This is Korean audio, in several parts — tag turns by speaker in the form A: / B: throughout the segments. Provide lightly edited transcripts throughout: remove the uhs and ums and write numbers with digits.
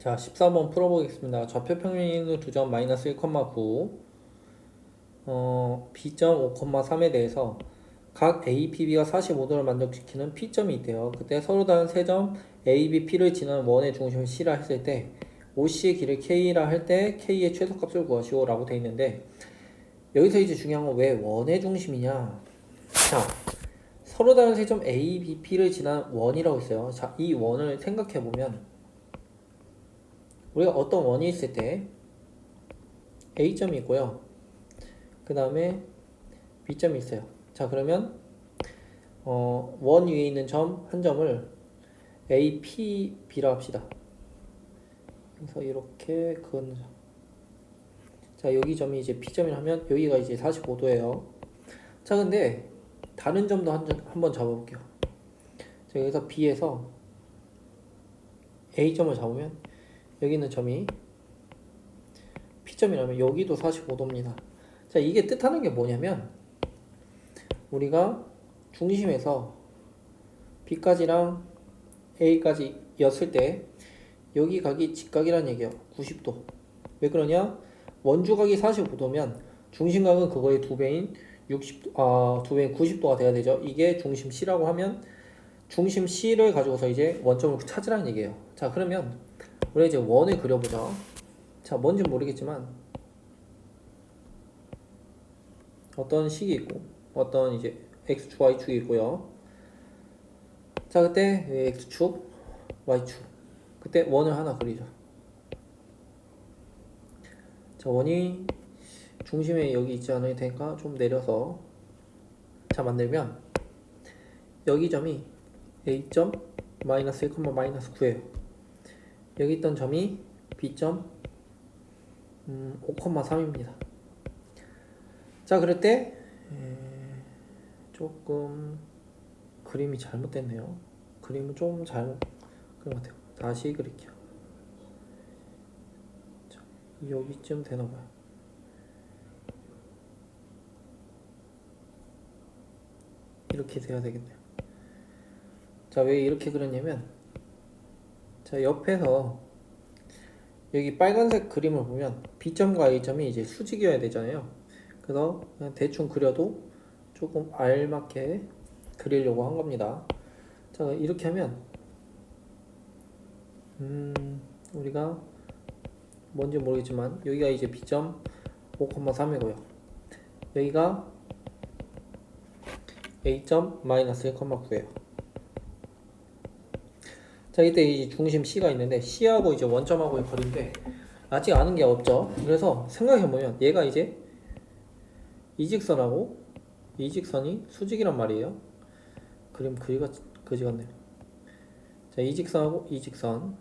A: 자, 14번 풀어보겠습니다. 좌표 평면이 있는 두 점 마이너스 1,9, B점 5,3에 대해서 각 A, P, B가 45도를 만족시키는 P점이 있대요. 그때 서로 다른 세 점 A, B, P를 지나는 원의 중심을 C라 했을 때 OC의 길을 K라 할 때 K의 최소값을 구하시오 라고 돼 있는데, 여기서 이제 중요한 건 왜 원의 중심이냐. 자, 서로 다른 세 점 A, B, P를 지나는 원이라고 있어요. 자, 이 원을 생각해보면 우리가 어떤 원이 있을 때 A점이 있고요, 그 다음에 B점이 있어요. 자, 그러면 원 위에 있는 점 한 점을 A, P, B라 합시다. 그래서 이렇게 그은 점. 자, 여기 점이 이제 P점이라면 여기가 이제 45도예요. 자, 근데 다른 점도 한번 잡아볼게요. 자, 여기서 B에서 A점을 잡으면 여기 있는 점이 P점이라면 여기도 45도입니다. 자, 이게 뜻하는 게 뭐냐면 우리가 중심에서 B까지랑 A까지 였을 때 여기 각이 직각이란 얘기예요. 90도. 왜 그러냐? 원주각이 45도면 중심각은 그거의 두 배인 90도가 돼야 되죠. 이게 중심 C라고 하면 중심 C를 가지고서 이제 원점을 찾으라는 얘기예요. 자, 그러면 우리 이제 원을 그려보자. 자, 뭔지 모르겠지만 어떤 식이 있고 어떤 이제 X축, Y축이 있고요. 자, 그때 X축, Y축, 그때 원을 하나 그리죠. 자, 원이 중심에 여기 있지 않을 테니까 좀 내려서 자 만들면 여기 점이 A점 마이너스 1, 마이너스 9예요. 여기 있던 점이 B점 5,3입니다. 자, 그럴 때 조금 그림이 잘못됐네요. 그림은 좀 잘못 그린 것 같아요. 다시 그릴게요. 자, 여기쯤 되나봐요. 이렇게 돼야 되겠네요. 자, 왜 이렇게 그렸냐면, 자, 옆에서 여기 빨간색 그림을 보면 B점과 A점이 이제 수직이어야 되잖아요. 그래서 그냥 대충 그려도 조금 알맞게 그리려고 한 겁니다. 자, 이렇게 하면 우리가 뭔지 모르겠지만 여기가 이제 B점 5,3이고요. 여기가 A점 마이너스 1,9예요. 자, 이때 이제 중심 C가 있는데 C하고 이제 원점하고의 거리인데 아직 아는 게 없죠. 그래서 생각해보면 얘가 이제 이 직선하고 이 직선이 수직이란 말이에요. 그림 그지 같네요. 자, 이 직선하고 이 직선,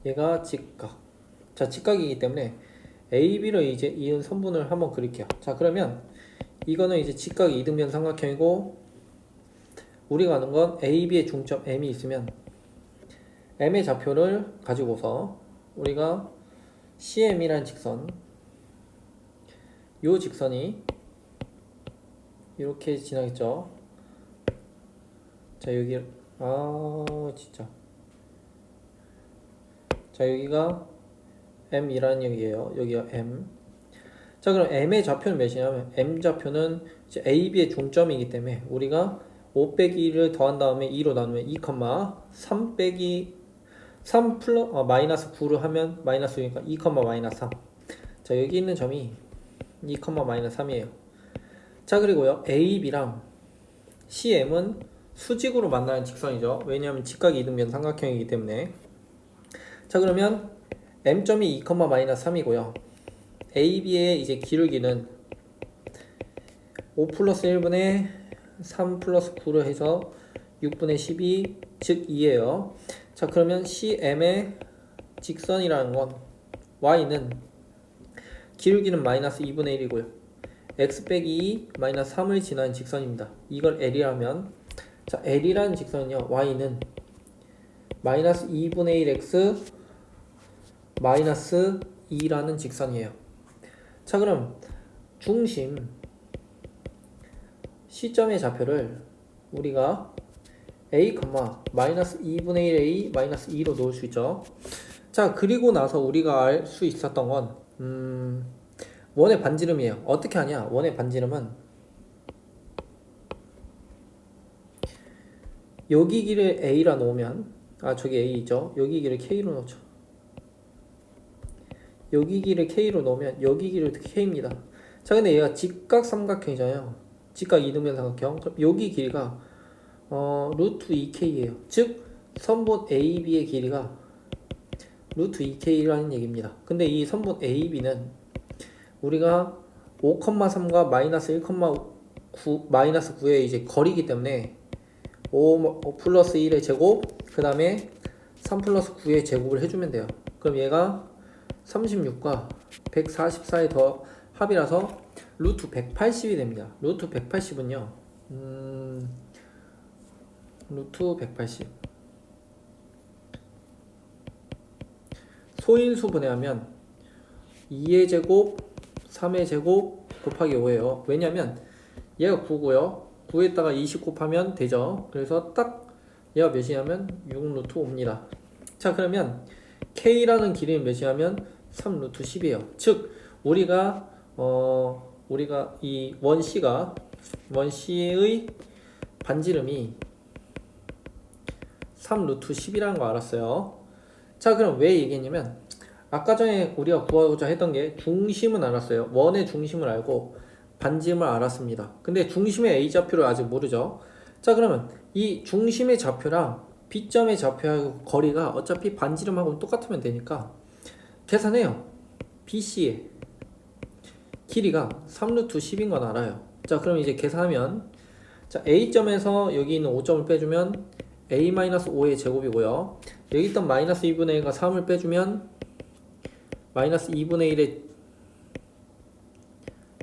A: 얘가 직각. 자, 직각이기 때문에 AB를 이제 이은 선분을 한번 그릴게요. 자, 그러면 이거는 이제 직각 이등변 삼각형이고, 우리가 아는 건 AB의 중점 M이 있으면 M의 좌표를 가지고서 우리가 CM이라는 직선, 요 직선이 이렇게 지나겠죠. 자, 여기 진짜. 자, 여기가 M이라는 얘기예요. 여기가 M. 자, 그럼 M의 좌표는 몇이냐면 M 좌표는 이제 AB의 중점이기 때문에 우리가 5 빼기 1을 더한 다음에 2로 나누면 2, 3 빼기 3 마이너스 9를 하면 마이너스 6이니까 2, 마이너스 3. 자, 여기 있는 점이 2, 마이너스 3이에요. 자, 그리고요, AB랑 CM은 수직으로 만나는 직선이죠. 왜냐하면 직각 이등변 삼각형이기 때문에. 자, 그러면 M점이 2, 마이너스 3이고요. AB의 이제 기울기는 5 플러스 1분의 3 플러스 9를 해서 6분의 12, 즉 2예요. 자, 그러면 CM의 직선이라는 건 Y는 기울기는 마이너스 2분의 1이고요. X 빼기 2 마이너스 3을 지나는 직선입니다. 이걸 L이라면, 자, L이라는 직선은요, Y는 마이너스 2분의 1X 마이너스 2라는 직선이에요. 자, 그럼 중심 C점의 좌표를 우리가 A, 마이너스 2분의 1A 마이너스 2로 놓을 수 있죠. 자, 그리고 나서 우리가 알 수 있었던 건 원의 반지름이에요. 어떻게 하냐? 원의 반지름은 여기 길을 A라 놓으면 저기 A 있죠? 여기 길을 K로 놓죠. 여기 길을 K로 놓으면 여기 길을 K입니다. 자, 근데 얘가 직각 삼각형이잖아요. 직각 이등변 삼각형. 그럼 여기 길이가 루트 2K예요. 즉 선분 AB의 길이가 루트 2K라는 얘기입니다. 근데 이 선분 AB는 우리가 5,3과 마이너스 1,9 마이너스 9의 이제 거리이기 때문에 5 플러스 1의 제곱 그 다음에 3 플러스 9의 제곱을 해주면 돼요. 그럼 얘가 36과 144의 더 합이라서 루트 180이 됩니다. 루트 180은요 루트 180 소인수 분해하면 2의 제곱 3의 제곱 곱하기 5예요. 왜냐면 얘가 9고요 9에다가 20 곱하면 되죠. 그래서 딱 얘가 몇이냐면 6 루트 5입니다. 자, 그러면 K라는 길이는 몇이냐면 3 루트 10이에요. 즉 우리가 이 원C의 반지름이 3 루트 10이라는 거 알았어요. 자, 그럼 왜 얘기했냐면 아까 전에 우리가 구하고자 했던 게 중심은 알았어요. 원의 중심을 알고 반지름을 알았습니다. 근데 중심의 A좌표를 아직 모르죠. 자, 그러면 이 중심의 좌표랑 B점의 좌표하고 거리가 어차피 반지름하고 똑같으면 되니까 계산해요. BC의 길이가 3 루트 10인 건 알아요. 자, 그럼 이제 계산하면 자, A점에서 여기 있는 5점을 빼주면 A-5의 제곱이고요. 여기 있던 마이너스 2분의 1과 3을 빼주면 마이너스 2분의 1의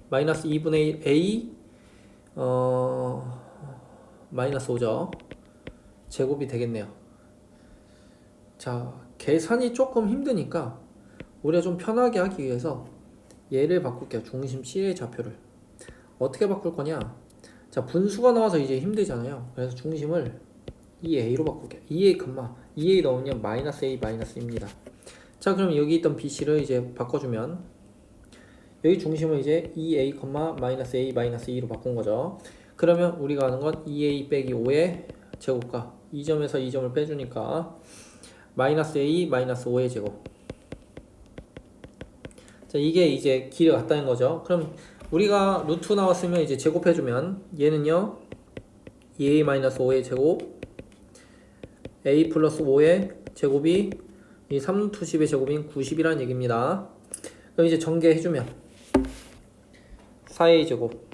A: 마이너스 2분의 1 A 마이너스 5죠. 제곱이 되겠네요. 자, 계산이 조금 힘드니까 우리가 좀 편하게 하기 위해서 얘를 바꿀게요. 중심 C의 좌표를 어떻게 바꿀 거냐. 자, 분수가 나와서 이제 힘들잖아요. 그래서 중심을 2A로 바꿀게요. 2A 넣으면 마이너스 A 마이너스 E입니다. 자, 그럼 여기 있던 BC를 이제 바꿔주면 여기 중심을 이제 2A, 마이너스 A 마이너스 E로 바꾼 거죠. 그러면 우리가 하는 건 2A 빼기 5의 제곱과 2점에서 2점을 빼주니까 마이너스 A 마이너스 5의 제곱. 자, 이게 이제 길이 같다는 거죠. 그럼 우리가 루트 나왔으면 이제 제곱해주면 얘는요 2A 마이너스 5의 제곱 A 플러스 5의 제곱이 이 3루트 10의 제곱인 90이라는 얘기입니다. 그럼 이제 전개해주면 4A 제곱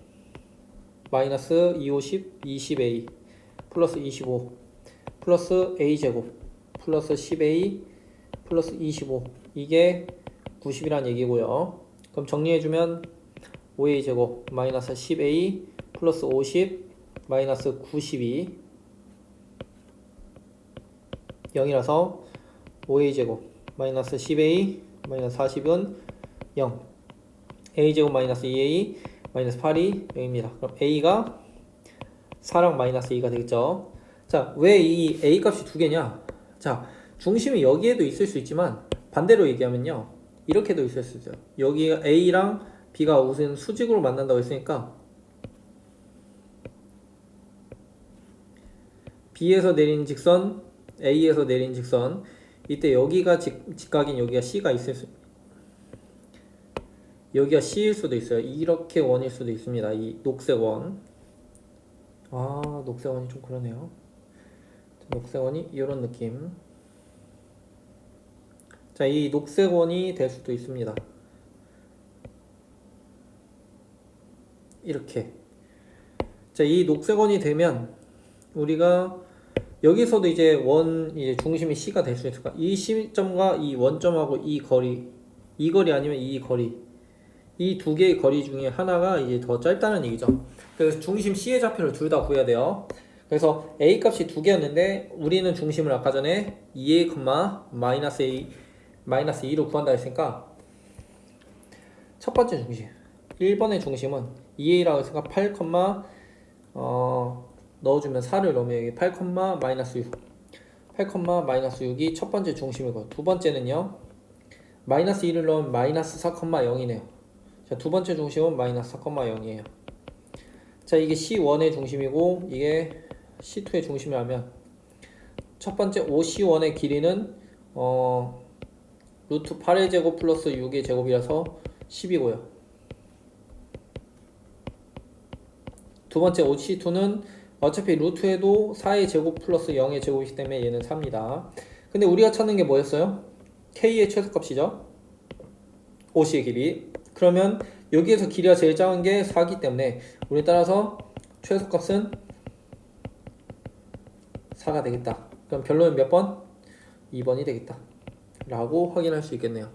A: 마이너스 2, 50, 20A 플러스 25 플러스 A 제곱 플러스 10A 플러스 25 이게 90이란 얘기고요. 그럼 정리해주면 5A 제곱 마이너스 10A 플러스 50 마이너스 92 0이라서 5A 제곱 마이너스 10A 마이너스 40은 0 A 제곱 마이너스 2A 마이너스 8이 0입니다. 그럼 A가 4랑 마이너스 2가 되겠죠. 자, 왜 이 A 값이 두 개냐? 자, 중심이 여기에도 있을 수 있지만 반대로 얘기하면요 이렇게도 있을 수 있어요. 여기가 A랑 B가 무슨 수직으로 만난다고 했으니까 B에서 내린 직선, A에서 내린 직선 이때 여기가 직각인 여기가 C가 있을 수 여기가 C일 수도 있어요. 이렇게 원일 수도 있습니다. 이 녹색 원. 녹색 원이 좀 그러네요. 녹색 원이 이런 느낌. 자, 이 녹색 원이 될 수도 있습니다. 이렇게. 자, 이 녹색 원이 되면 우리가 여기서도 이제 이제 중심이 C가 될 수 있을까? 이 C점과 이 원점하고 이 거리 아니면 이 거리. 이 두 개의 거리 중에 하나가 이제 더 짧다는 얘기죠. 그래서 중심 C의 좌표를 둘 다 구해야 돼요. 그래서 A 값이 두 개였는데 우리는 중심을 아까 전에 2A, 마이너스 A, 마이너스 2로 구한다 했으니까 첫 번째 중심 1번의 중심은 2A라고 했으니까 8, 넣어주면 4를 넣으면 여기 8, 마이너스 6 8, 마이너스 6이 첫 번째 중심이고 두 번째는요. 마이너스 1을 넣으면 마이너스 4, 0이네요. 자, 두 번째 중심은 마이너스 4, 0이에요. 자, 이게 C1의 중심이고 이게 C2의 중심이라면 첫 번째 OC1의 길이는 루트 8의 제곱 플러스 6의 제곱이라서 10이고요. 두 번째 OC2는 어차피 루트에도 4의 제곱 플러스 0의 제곱이기 때문에 얘는 4입니다. 근데 우리가 찾는 게 뭐였어요? K의 최소값이죠. OC의 길이. 그러면 여기에서 길이가 제일 작은 게 4이기 때문에 우리 따라서 최소값은 4가 되겠다. 그럼 결론은 몇 번? 2번이 되겠다 라고 확인할 수 있겠네요.